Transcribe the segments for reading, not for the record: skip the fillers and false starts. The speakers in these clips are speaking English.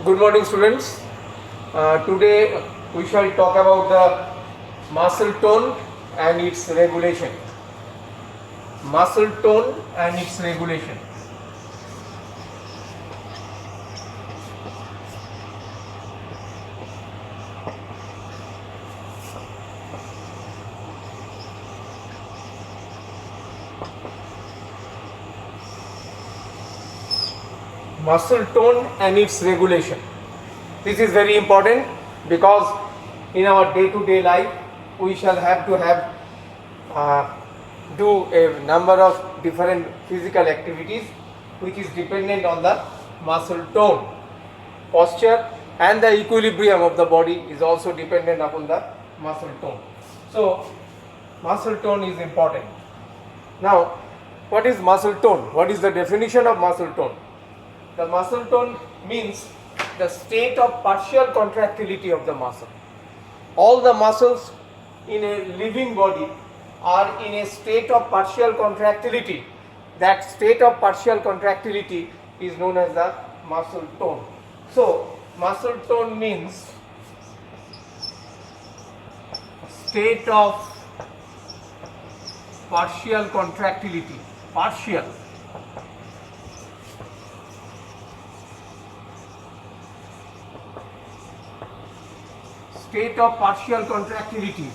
Good morning, students. Today we shall talk about the muscle tone and its regulation. Muscle tone and its regulation. Muscle tone and its regulation. This is very important because in our day-to-day life we shall have to do a number of different physical activities which is dependent on the muscle tone. Posture and the equilibrium of the body is also dependent upon the muscle tone. So muscle tone is important. Now, what is muscle tone? What is the definition of muscle tone? The muscle tone means the state of partial contractility of the muscle. All the muscles in a living body are in a state of partial contractility. That state of partial contractility is known as the muscle tone. So, muscle tone means state of partial contractility. Partial. State of partial contractility,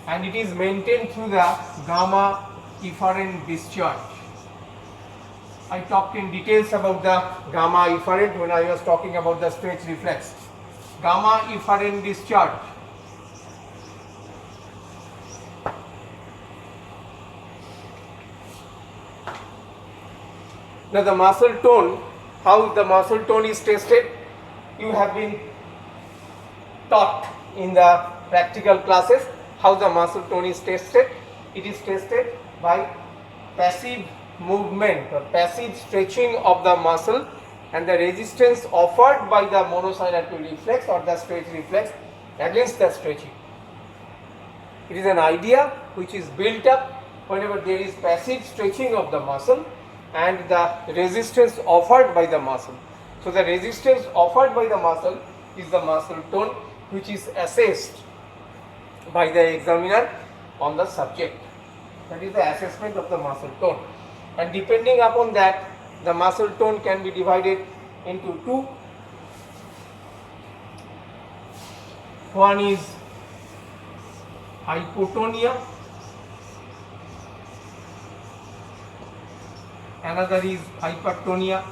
and it is maintained through the gamma efferent discharge. I talked in details about the gamma efferent when I was talking about the stretch reflex. Gamma efferent discharge. Now the muscle tone, how the muscle tone is tested, you have been taught in the practical classes how the muscle tone is tested. It is tested by passive movement or passive stretching of the muscle and the resistance offered by the monosynaptic reflex or the stretch reflex against the stretching. It is an idea which is built up whenever there is passive stretching of the muscle and the resistance offered by the muscle. So the resistance offered by the muscle is the muscle tone, which is assessed by the examiner on the subject. That is the assessment of the muscle tone. And depending upon that, the muscle tone can be divided into two. One is hypotonia, another is hypertonia.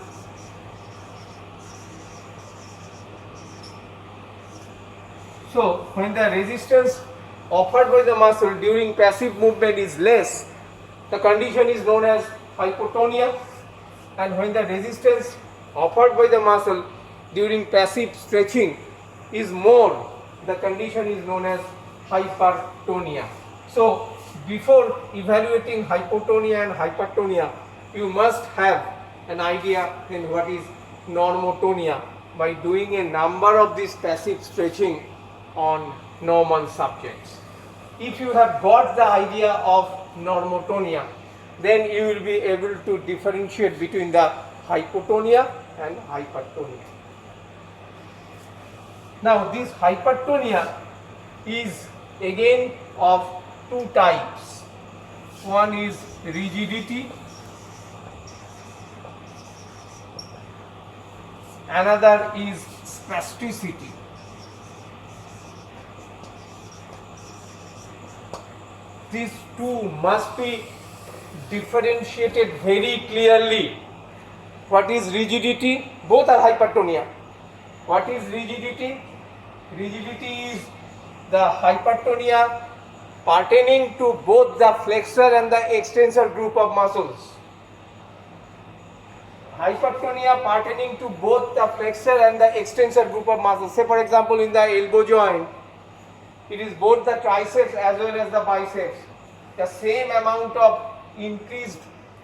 So, when the resistance offered by the muscle during passive movement is less, the condition is known as hypotonia, and when the resistance offered by the muscle during passive stretching is more, the condition is known as hypertonia. So, before evaluating hypotonia and hypertonia, you must have an idea in what is normotonia by doing a number of these passive stretching on normal subjects. If you have got the idea of normotonia, then you will be able to differentiate between the hypotonia and hypertonia. Now this hypertonia is again of two types. One is rigidity, another is spasticity. These two must be differentiated very clearly. What is rigidity? Both are hypertonia. What is rigidity? Rigidity is the hypertonia pertaining to both the flexor and the extensor group of muscles. Hypertonia pertaining to both the flexor and the extensor group of muscles. Say for example in the elbow joint, it is both the triceps as well as the biceps. The same amount of increased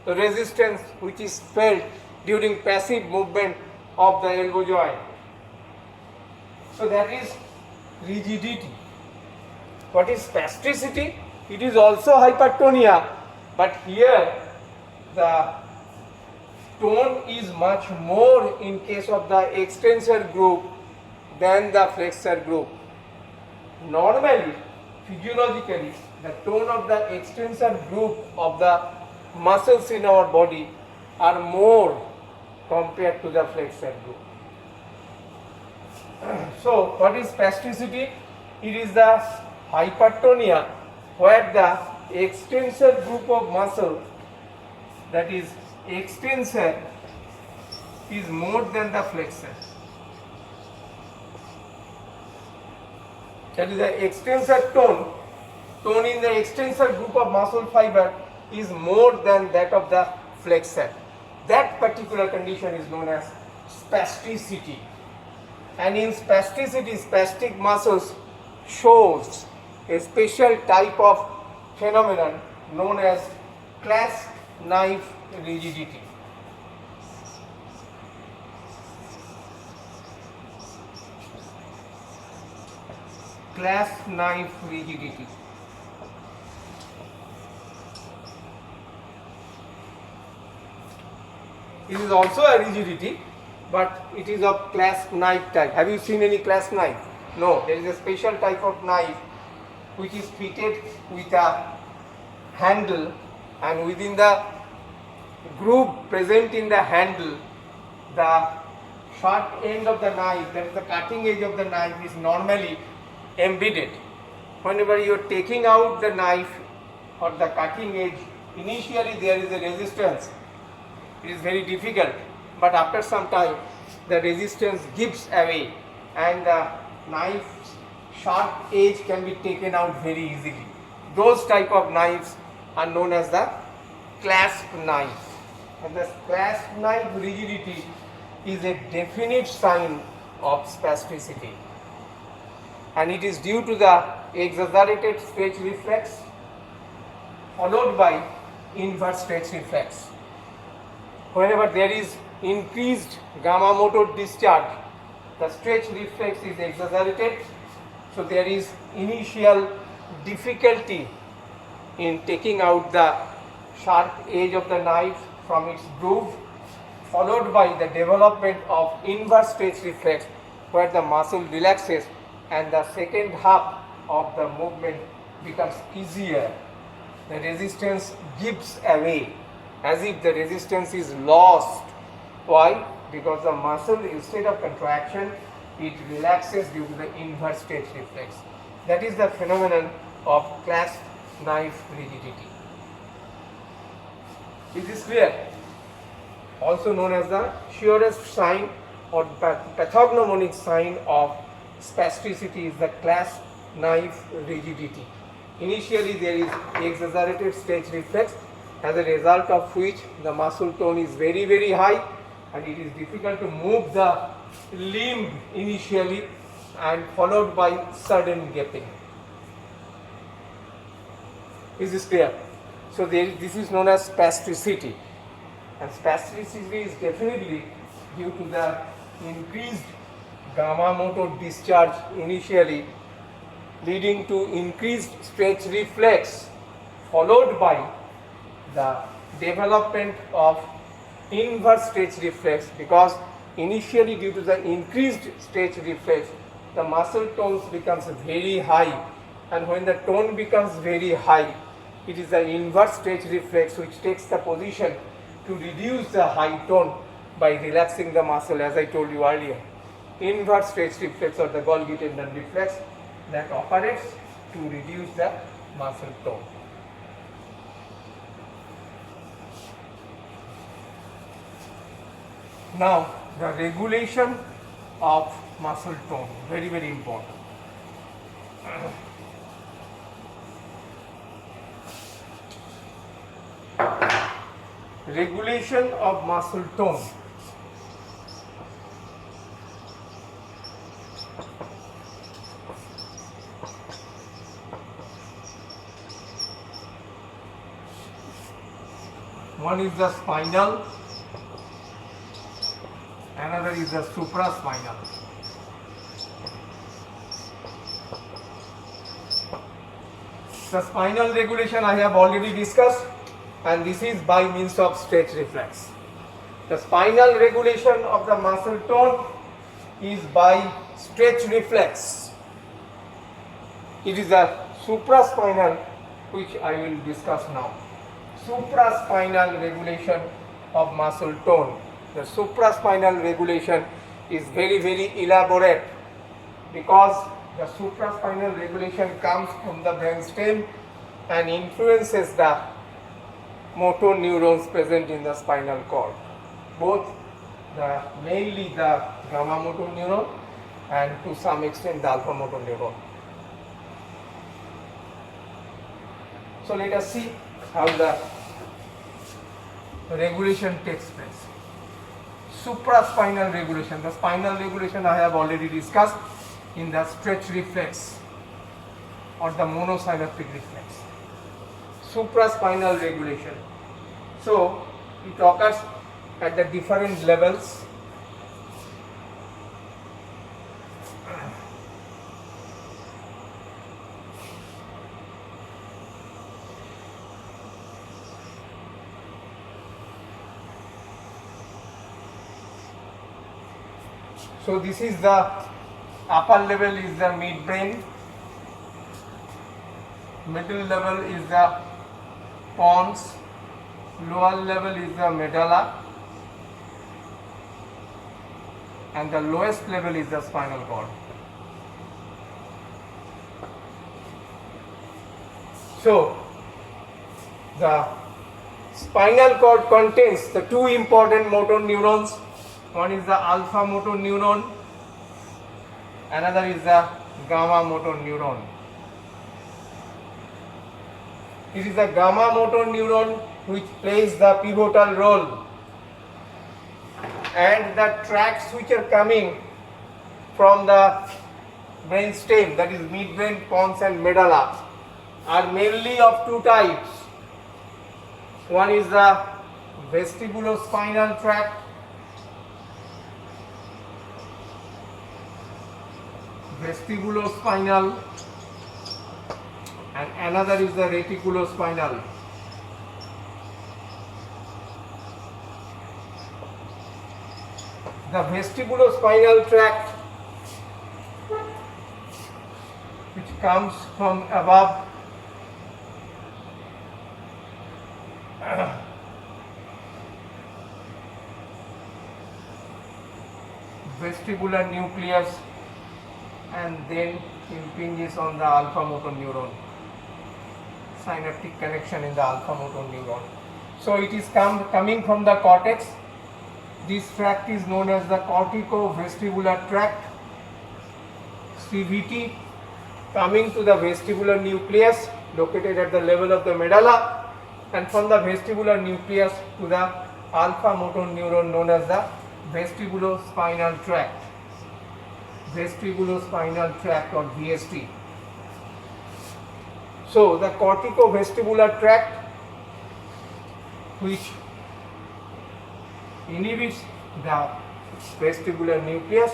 resistance which is felt during passive movement of the elbow joint. So that is rigidity. What is spasticity? It is also hypertonia, but here the tone is much more in case of the extensor group than the flexor group. Normally, physiologically, the tone of the extensor group of the muscles in our body are more compared to the flexor group. So, what is spasticity? It is the hypertonia where the extensor group of muscle, that is extensor, is more than the flexor. That is the extensor tone. Tone in the extensor group of muscle fiber is more than that of the flexor. That particular condition is known as spasticity. And in spasticity, spastic muscles shows a special type of phenomenon known as clasp knife rigidity. Clasp knife rigidity. It is also a rigidity, but it is of clasp knife type. Have you seen any clasp knife? No, there is a special type of knife which is fitted with a handle, and within the groove present in the handle, the sharp end of the knife, that is the cutting edge of the knife, is normally embedded. Whenever you are taking out the knife or the cutting edge, initially there is a resistance. It is very difficult, but after some time the resistance gives away and the knife's sharp edge can be taken out very easily. Those type of knives are known as the clasp knife. And the clasp knife rigidity is a definite sign of spasticity, and it is due to the exaggerated stretch reflex followed by inverse stretch reflex. Whenever there is increased gamma motor discharge, the stretch reflex is exaggerated, so there is initial difficulty in taking out the sharp edge of the knife from its groove, followed by the development of inverse stretch reflex where the muscle relaxes and the second half of the movement becomes easier. The resistance gives away, as if the resistance is lost. Why? Because the muscle, instead of contraction, it relaxes due to the inverse stretch reflex. That is the phenomenon of clasp knife rigidity. Is this clear? Also known as the surest sign or pathognomonic sign of spasticity is the clasp knife rigidity. Initially there is exaggerated stretch reflex, as a result of which the muscle tone is very, very high and it is difficult to move the limb initially, and followed by sudden gapping. Is this clear? So this is known as spasticity, and spasticity is definitely due to the increased gamma motor discharge initially, leading to increased stretch reflex followed by the development of inverse stretch reflex, because initially due to the increased stretch reflex the muscle tones becomes very high, and when the tone becomes very high, it is the inverse stretch reflex which takes the position to reduce the high tone by relaxing the muscle, as I told you earlier. Inverse stretch reflex or the Golgi tendon reflex that operates to reduce the muscle tone. Now, the regulation of muscle tone, very, very important. Regulation of muscle tone. One is the spinal, another is the supraspinal. The spinal regulation I have already discussed, and this is by means of stretch reflex. The spinal regulation of the muscle tone is by stretch reflex. It is the supraspinal, which I will discuss now. Supraspinal regulation of muscle tone. The supraspinal regulation is very, very elaborate because the supraspinal regulation comes from the brainstem and influences the motor neurons present in the spinal cord, both mainly the gamma motor neuron and to some extent the alpha motor neuron. So let us see how the regulation takes place. Supraspinal regulation. The spinal regulation I have already discussed in the stretch reflex or the monosynaptic reflex. Supraspinal regulation. So it occurs at the different levels. So this is the upper level is the midbrain, middle level is the pons, lower level is the medulla, and the lowest level is the spinal cord. So the spinal cord contains the two important motor neurons. One is the alpha motor neuron, another is the gamma motor neuron. It is the gamma motor neuron which plays the pivotal role, and the tracts which are coming from the brainstem, that is midbrain, pons and medulla, are mainly of two types. One is the vestibulospinal tract, vestibulospinal, and another is the reticulospinal. The vestibulospinal tract, which comes from above, vestibular nucleus, and then impinges on the alpha motor neuron, synaptic connection in the alpha motor neuron. So it is coming from the cortex. This tract is known as the corticovestibular tract, CVT, coming to the vestibular nucleus located at the level of the medulla, and from the vestibular nucleus to the alpha motor neuron known as the vestibulospinal tract. Vestibulospinal tract or VST. So the corticovestibular tract, which inhibits the vestibular nucleus,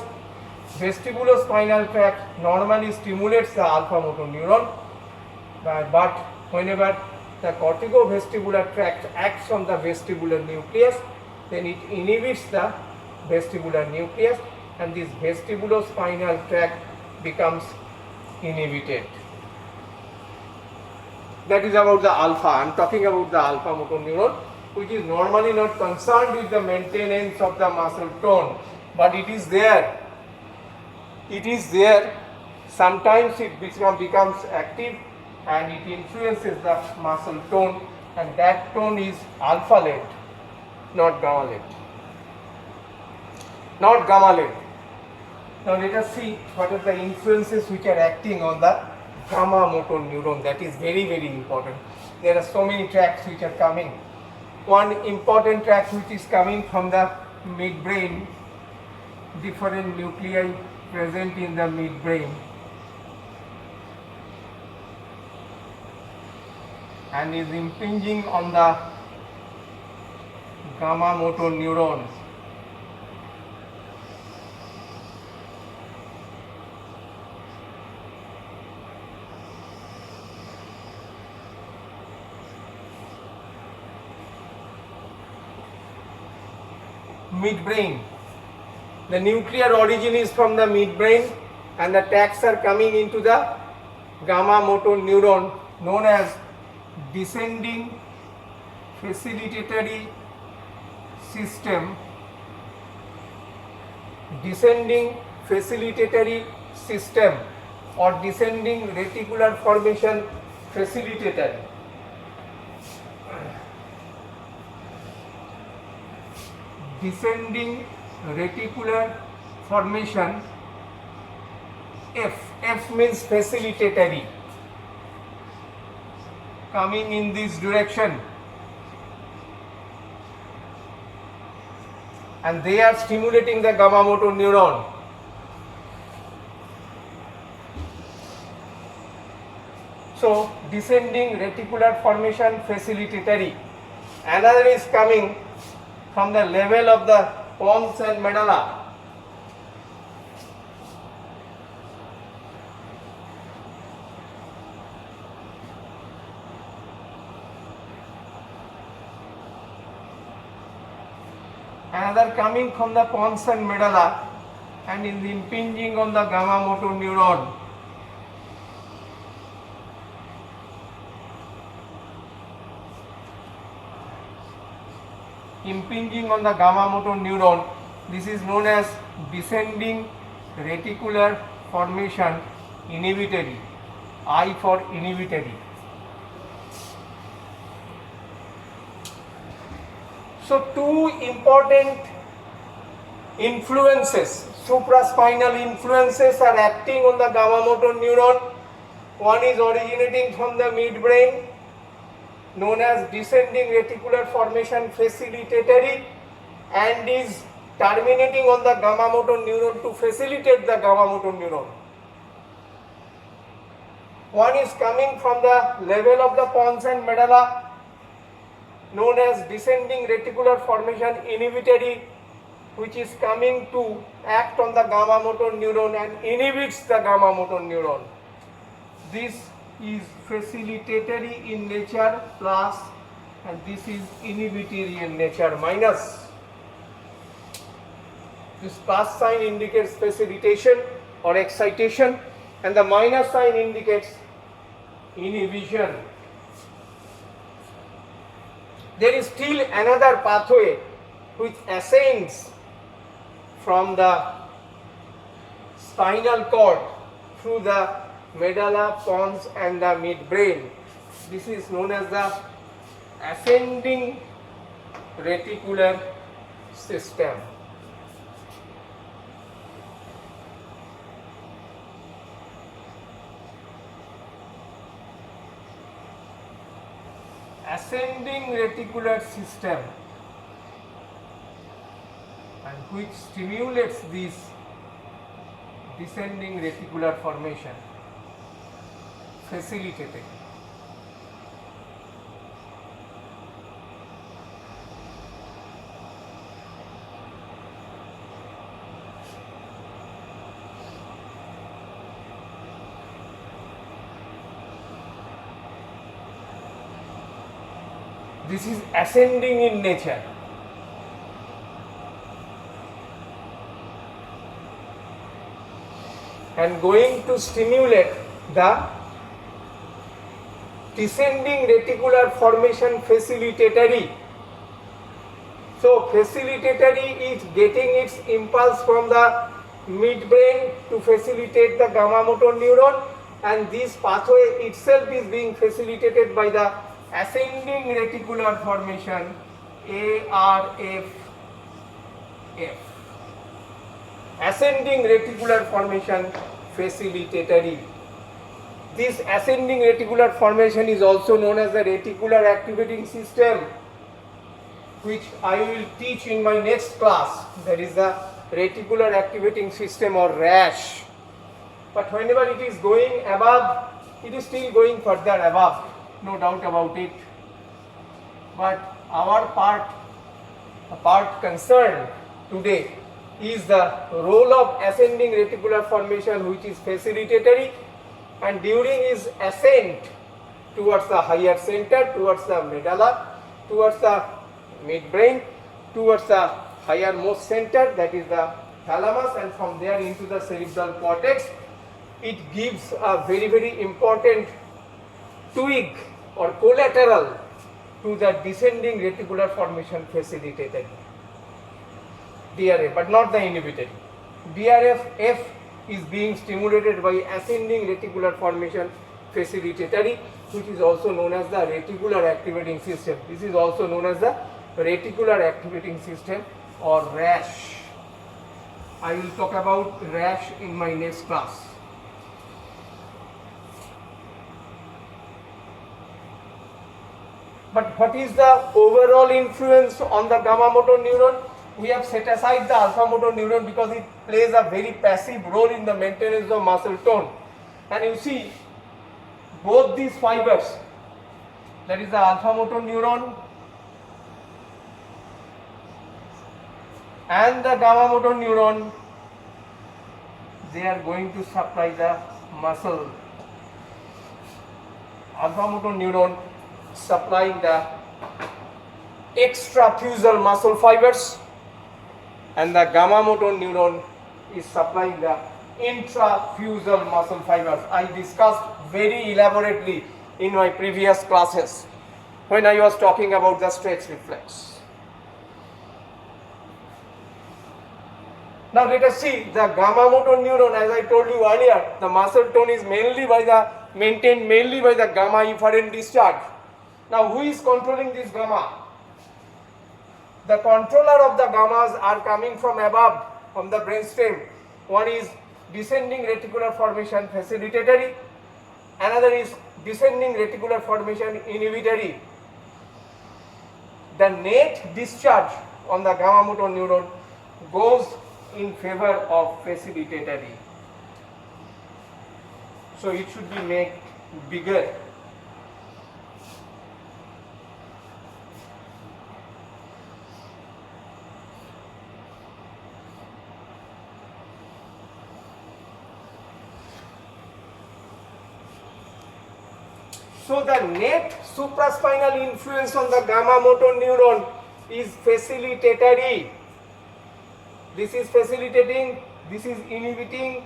vestibulospinal tract normally stimulates the alpha motor neuron, but whenever the corticovestibular tract acts on the vestibular nucleus, then it inhibits the vestibular nucleus, and this vestibulospinal tract becomes inhibited. That is about the alpha. I am talking about the alpha motor neuron, which is normally not concerned with the maintenance of the muscle tone, but it is there. It is there. Sometimes it becomes active and it influences the muscle tone, and that tone is alpha led, not gamma led. Not gamma led. Now let us see what are the influences which are acting on the gamma motor neuron. That is very, very important. There are so many tracts which are coming. One important tract which is coming from the midbrain, different nuclei present in the midbrain, and is impinging on the gamma motor neurons. midbrain. The nuclear origin is from the midbrain and the tracks are coming into the gamma motor neuron known as descending facilitatory system, descending facilitatory system or descending reticular formation facilitator. Descending reticular formation, F means facilitatory, coming in this direction, and they are stimulating the gamma motor neuron. So descending reticular formation facilitatory. Another is coming from the level of the pons and medulla. Another coming from the pons and medulla and is impinging on the gamma motor neuron. Impinging on the gamma motor neuron. This is known as descending reticular formation inhibitory. I for inhibitory. So two important influences, supraspinal influences are acting on the gamma motor neuron. One is originating from the midbrain, known as descending reticular formation facilitatory, and is terminating on the gamma motor neuron to facilitate the gamma motor neuron. One is coming from the level of the pons and medulla, known as descending reticular formation inhibitory, which is coming to act on the gamma motor neuron and inhibits the gamma motor neuron. This is facilitatory in nature plus, and this is inhibitory in nature minus. This plus sign indicates facilitation or excitation, and the minus sign indicates inhibition. There is still another pathway which ascends from the spinal cord through the medulla, pons and the midbrain. This is known as the ascending reticular system. Ascending reticular system, and which stimulates this descending reticular formation, facilitating. This is ascending in nature. And going to stimulate the descending reticular formation facilitatory. So facilitatory is getting its impulse from the midbrain to facilitate the gamma motor neuron, and this pathway itself is being facilitated by the ascending reticular formation ARFF. Ascending reticular formation facilitatory. This ascending reticular formation is also known as the reticular activating system, which I will teach in my next class. That is the reticular activating system, or RAS. But whenever it is going above, it is still going further above, no doubt about it. But our part concerned today is the role of ascending reticular formation, which is facilitatory, and during his ascent towards the higher center, towards the medulla, towards the midbrain, towards the highermost center, that is the thalamus, and from there into the cerebral cortex. It gives a very, very important twig or collateral to the descending reticular formation facilitated. DRF, but not the inhibitory. DRF is being stimulated by ascending reticular formation facilitatory, which is also known as the reticular activating system. This is also known as the reticular activating system or RAS. I will talk about RAS in my next class. But what is the overall influence on the gamma motor neuron? We have set aside the alpha motor neuron because it plays a very passive role in the maintenance of muscle tone. And you see, both these fibers, that is the alpha motor neuron and the gamma motor neuron, they are going to supply the muscle. Alpha motor neuron supplying the extrafusal muscle fibers, and the gamma motor neuron is supplying the intrafusal muscle fibers. I discussed very elaborately in my previous classes when I was talking about the stretch reflex. Now let us see the gamma motor neuron. As I told you earlier, the muscle tone is maintained mainly by the gamma efferent discharge. Now who is controlling this gamma? The controller of the gammas are coming from above, from the brainstem. One is descending reticular formation facilitatory, another is descending reticular formation inhibitory. The net discharge on the gamma motor neuron goes in favor of facilitatory. So it should be made bigger. So the net supraspinal influence on the gamma motor neuron is facilitatory. This is facilitating, this is inhibiting,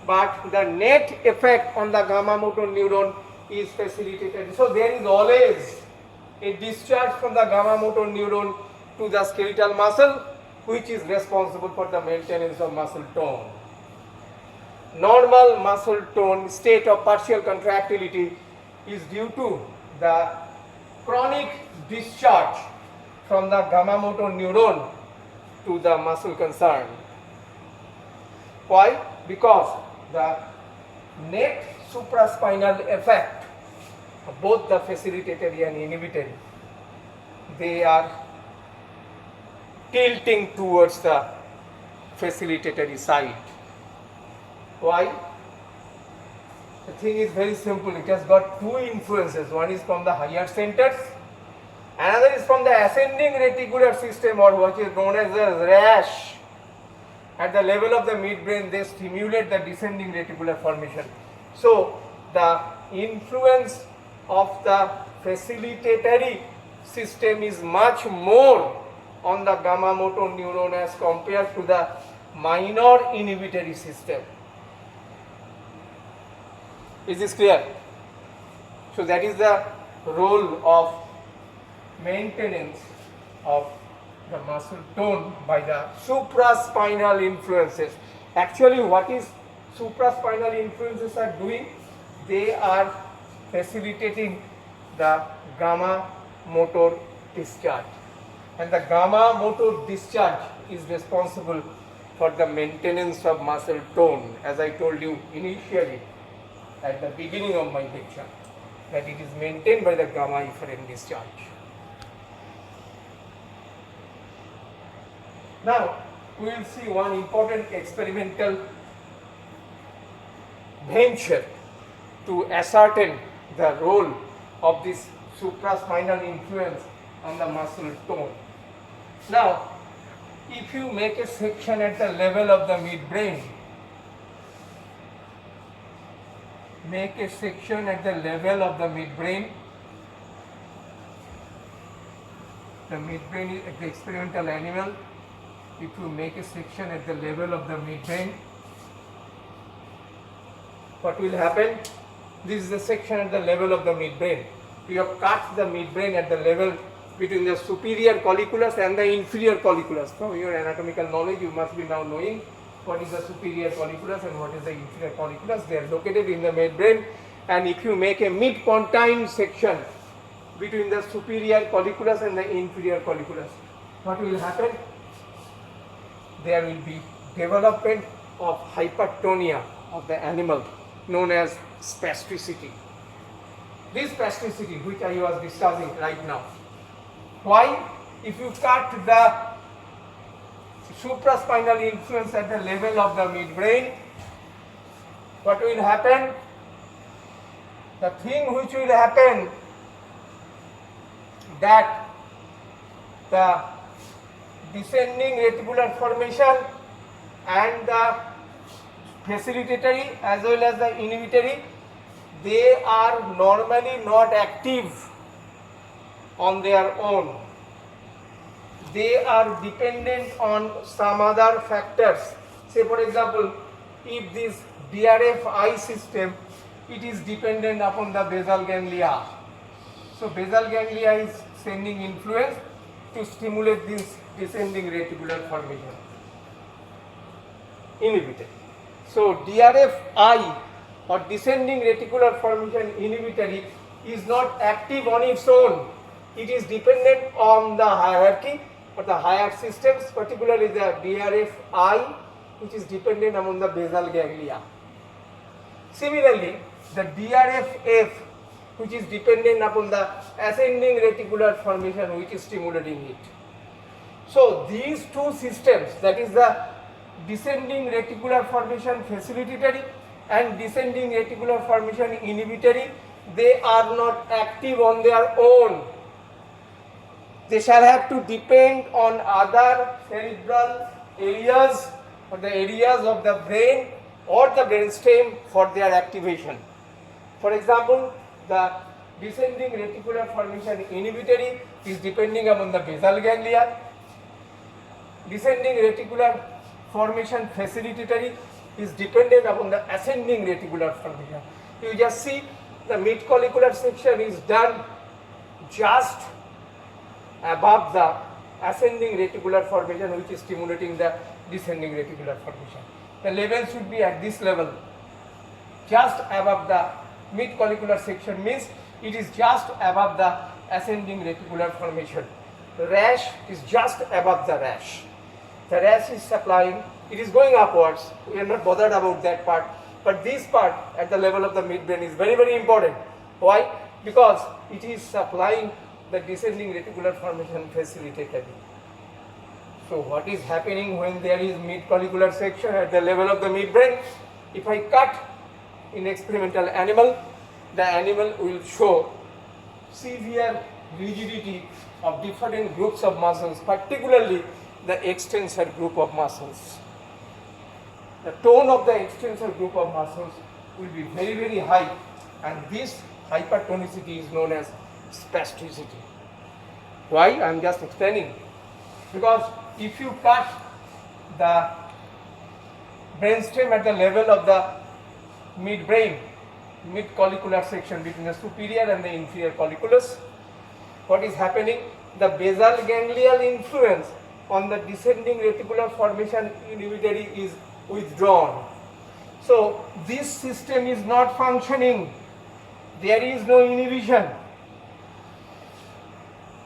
but the net effect on the gamma motor neuron is facilitatory. So there is always a discharge from the gamma motor neuron to the skeletal muscle, which is responsible for the maintenance of muscle tone. Normal muscle tone state of partial contractility is due to the chronic discharge from the gamma motor neuron to the muscle concerned. Why? Because the net supraspinal effect of both the facilitatory and inhibitory, they are tilting towards the facilitatory side. Why? The thing is very simple. It has got two influences. One is from the higher centers, another is from the ascending reticular system, or what is known as the RAS. At the level of the midbrain, they stimulate the descending reticular formation. So the influence of the facilitatory system is much more on the gamma motor neuron as compared to the minor inhibitory system. Is this clear? So that is the role of maintenance of the muscle tone by the supraspinal influences. Actually, what is supraspinal influences are doing? They are facilitating the gamma motor discharge, and the gamma motor discharge is responsible for the maintenance of muscle tone, as I told you initially at the beginning of my lecture, that it is maintained by the gamma efferent discharge. Now we will see one important experimental venture to ascertain the role of this supraspinal influence on the muscle tone. Now, if you make a section at the level of the midbrain, make a section at the level of the midbrain. The midbrain is the experimental animal. if you make a section at the level of the midbrain, what will happen? This is the section at the level of the midbrain. We have cut the midbrain at the level between the superior colliculus and the inferior colliculus. From your anatomical knowledge, you must be now knowing what is the superior colliculus and what is the inferior colliculus. They are located in the midbrain, and if you make a mid-pontine section between the superior colliculus and the inferior colliculus, what will happen? There will be development of hypertonia of the animal known as spasticity. This spasticity which I was discussing right now. Why? If you cut the supraspinal influence at the level of the midbrain, what will happen? The thing which will happen, that the descending reticular formation and the facilitatory as well as the inhibitory, they are normally not active on their own. They are dependent on some other factors. Say for example, if this DRF-I system, it is dependent upon the basal ganglia. So basal ganglia is sending influence to stimulate this descending reticular formation. Inhibited. So DRF-I or descending reticular formation inhibitory is not active on its own. It is dependent on the hierarchy or the higher systems, particularly the DRF-I, which is dependent upon the basal ganglia. Similarly, the DRF-F, which is dependent upon the ascending reticular formation, which is stimulating it. So these two systems, that is the descending reticular formation facilitatory and descending reticular formation inhibitory, they are not active on their own. They shall have to depend on other cerebral areas or the areas of the brain or the brainstem for their activation. For example, the descending reticular formation inhibitory is depending upon the basal ganglia. Descending reticular formation facilitatory is dependent upon the ascending reticular formation. You just see the mid-collicular section is done just above the ascending reticular formation, which is stimulating the descending reticular formation. The level should be at this level, just above the mid-collicular section, means it is just above the ascending reticular formation. The rash is just above the rash. The rash is supplying, it is going upwards, we are not bothered about that part, but this part at the level of the midbrain is very, very important. Why? Because it is supplying the descending reticular formation facilitatively. So what is happening when there is mid-collicular section at the level of the midbrain? If I cut in experimental animal, the animal will show severe rigidity of different groups of muscles, particularly the extensor group of muscles. The tone of the extensor group of muscles will be very, very high, and this hypertonicity is known as spasticity. Why? I am just explaining. Because if you cut the brainstem at the level of the midbrain, mid-collicular section between the superior and the inferior colliculus, what is happening? The basal ganglial influence on the descending reticular formation inhibitory is withdrawn. So this system is not functioning. There is no inhibition.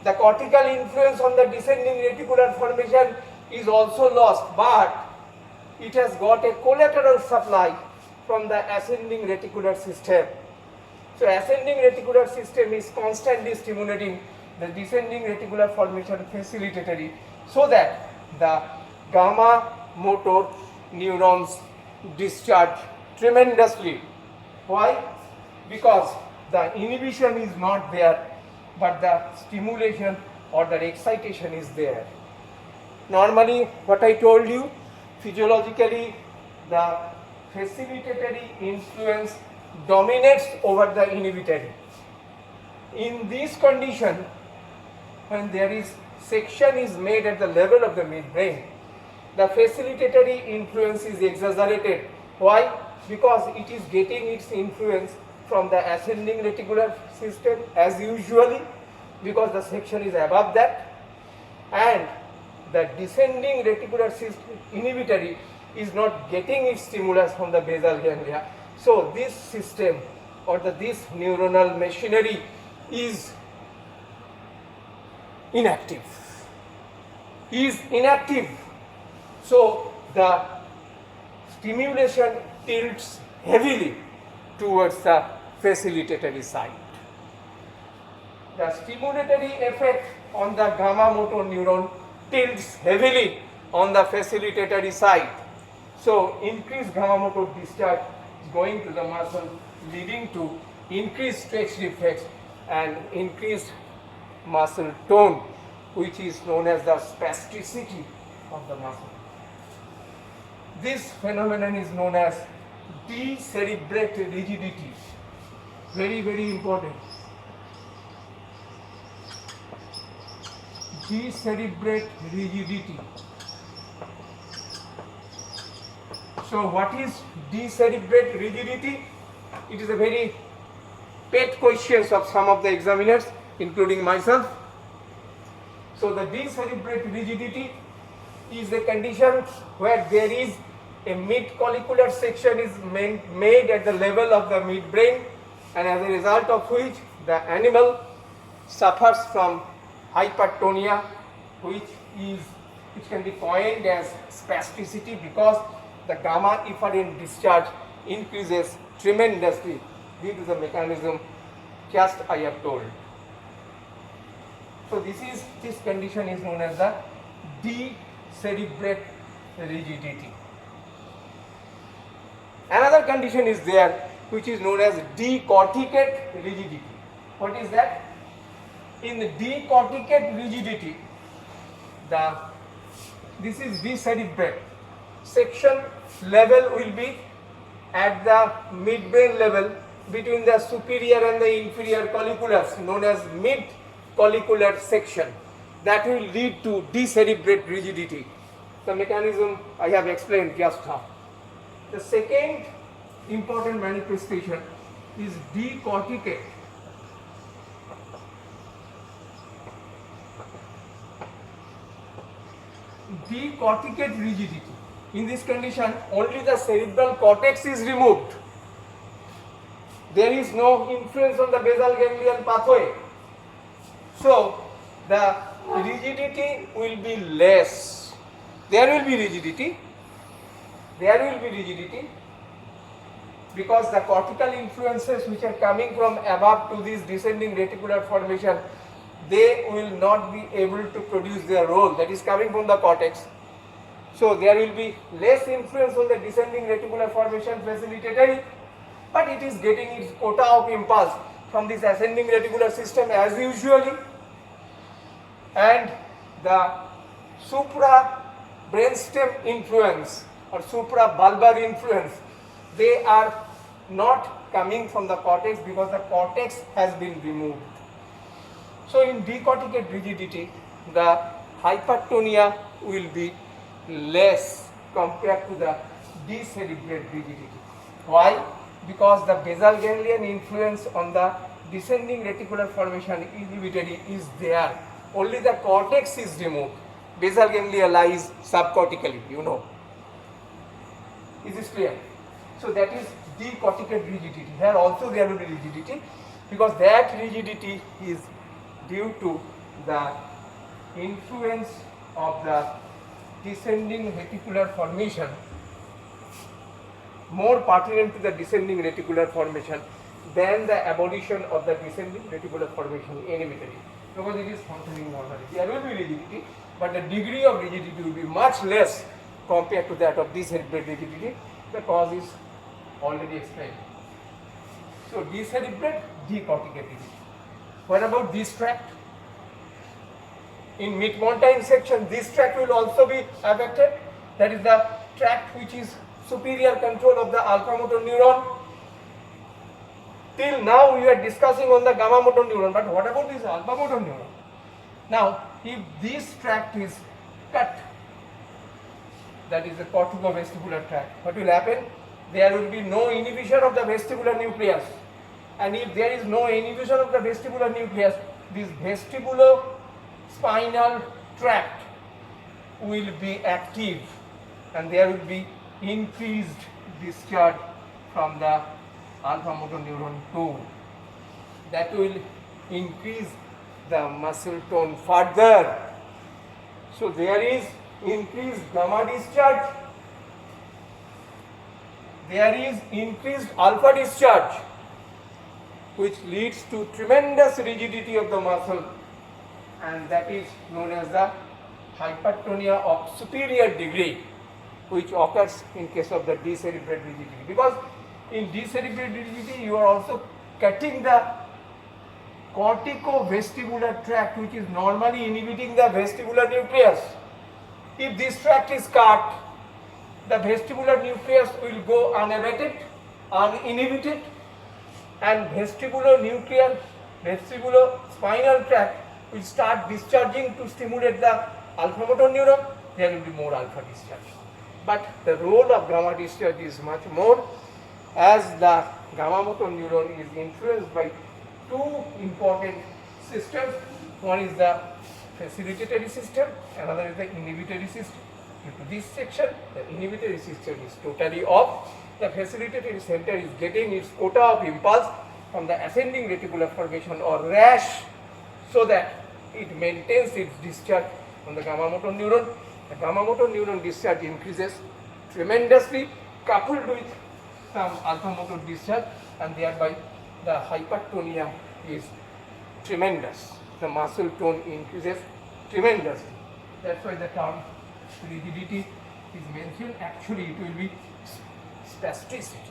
The cortical influence on the descending reticular formation is also lost, but it has got a collateral supply from the ascending reticular system. So ascending reticular system is constantly stimulating the descending reticular formation facilitatory, so that the gamma motor neurons discharge tremendously. Why? Because the inhibition is not there, but the stimulation or the excitation is there. Normally, what I told you, physiologically, the facilitatory influence dominates over the inhibitory. In this condition, when there is section is made at the level of the midbrain, the facilitatory influence is exaggerated. Why? Because it is getting its influence from the ascending reticular system as usually, because the section is above that, and the descending reticular system inhibitory is not getting its stimulus from the basal ganglia. So this system or this neuronal machinery is inactive. So the stimulation tilts heavily towards the facilitatory side. The stimulatory effect on the gamma motor neuron tilts heavily on the facilitatory side. So increased gamma motor discharge is going to the muscle, leading to increased stretch reflex and increased muscle tone, which is known as the spasticity of the muscle. This phenomenon is known as decerebrate rigidity. Very, very important. Decerebrate rigidity. So what is decerebrate rigidity? It is a very pet question of some of the examiners, including myself. So the decerebrate rigidity is a condition where there is a mid-collicular section is made at the level of the midbrain, and as a result of which the animal suffers from hypertonia, which can be coined as spasticity, because the gamma efferent discharge increases tremendously due to the mechanism just I have told. So this condition is known as the decerebrate rigidity. Another condition is there which is known as decorticate rigidity. What is that? In the decorticate rigidity, this is decerebrate. Section level will be at the midbrain level between the superior and the inferior colliculars, known as mid-collicular section. That will lead to decerebrate rigidity. The mechanism I have explained just now. The second important manifestation is decorticate. Decorticate rigidity. In this condition, only the cerebral cortex is removed. There is no influence on the basal ganglion pathway. So, the rigidity will be less. There will be rigidity because the cortical influences which are coming from above to this descending reticular formation, they will not be able to produce their role, that is coming from the cortex. So there will be less influence on the descending reticular formation facilitatory, but it is getting its quota of impulse from this ascending reticular system as usually, and the supra brainstem influence or suprabulbar influence, they are not coming from the cortex because the cortex has been removed. So in decorticate rigidity, the hypertonia will be less compared to the decerebrate rigidity. Why? Because the basal ganglion influence on the descending reticular formation inhibitory is there. Only the cortex is removed. Basal ganglia lies subcortically, you know. Is this clear? So that is decorticate rigidity. Here also there will be rigidity because that rigidity is due to the influence of the descending reticular formation, more pertinent to the descending reticular formation than the abolition of the descending reticular formation inhibitory, because it is functioning normally. There will be rigidity, but the degree of rigidity will be much less compared to that of decerebrate rigidity. The cause is already explained. So decerebrate, decorticate rigidity. What about this tract? In mid-pontine section, this tract will also be affected. That is the tract which is superior control of the alpha motor neuron. Till now we are discussing on the gamma motor neuron, but what about this alpha motor neuron? Now, if this tract is cut, that is the corticovestibular tract. What will happen? There will be no inhibition of the vestibular nucleus, and if there is no inhibition of the vestibular nucleus, this vestibulospinal tract will be active, and there will be increased discharge from the alpha motor neuron 2. That will increase the muscle tone further. So there is increased gamma discharge, there is increased alpha discharge, which leads to tremendous rigidity of the muscle, and that is known as the hypertonia of superior degree, which occurs in case of the decerebrate rigidity. Because in decerebrate rigidity you are also cutting the corticovestibular tract, which is normally inhibiting the vestibular nucleus. If this tract is cut, the vestibular nucleus will go unabated, uninhibited, and vestibulospinal tract will start discharging to stimulate the alpha motor neuron. There will be more alpha discharge. But the role of gamma discharge is much more, as the gamma motor neuron is influenced by two important systems. One is the facilitatory system, another is the inhibitory system. Due to this section, the inhibitory system is totally off. The facilitatory center is getting its quota of impulse from the ascending reticular formation or RAS, so that it maintains its discharge from the gamma motor neuron. The gamma motor neuron discharge increases tremendously, coupled with some alpha motor discharge, and thereby the hypertonia is tremendous. The muscle tone increases tremendously. That's why the term rigidity is mentioned. Actually, it will be spasticity.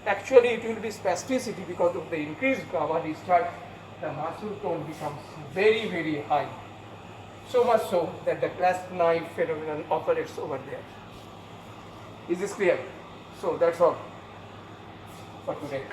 Actually, it will be spasticity because of the increased gamma discharge. The muscle tone becomes very, very high. So much so that the clasp knife phenomenon operates over there. Is this clear? So that's all for today.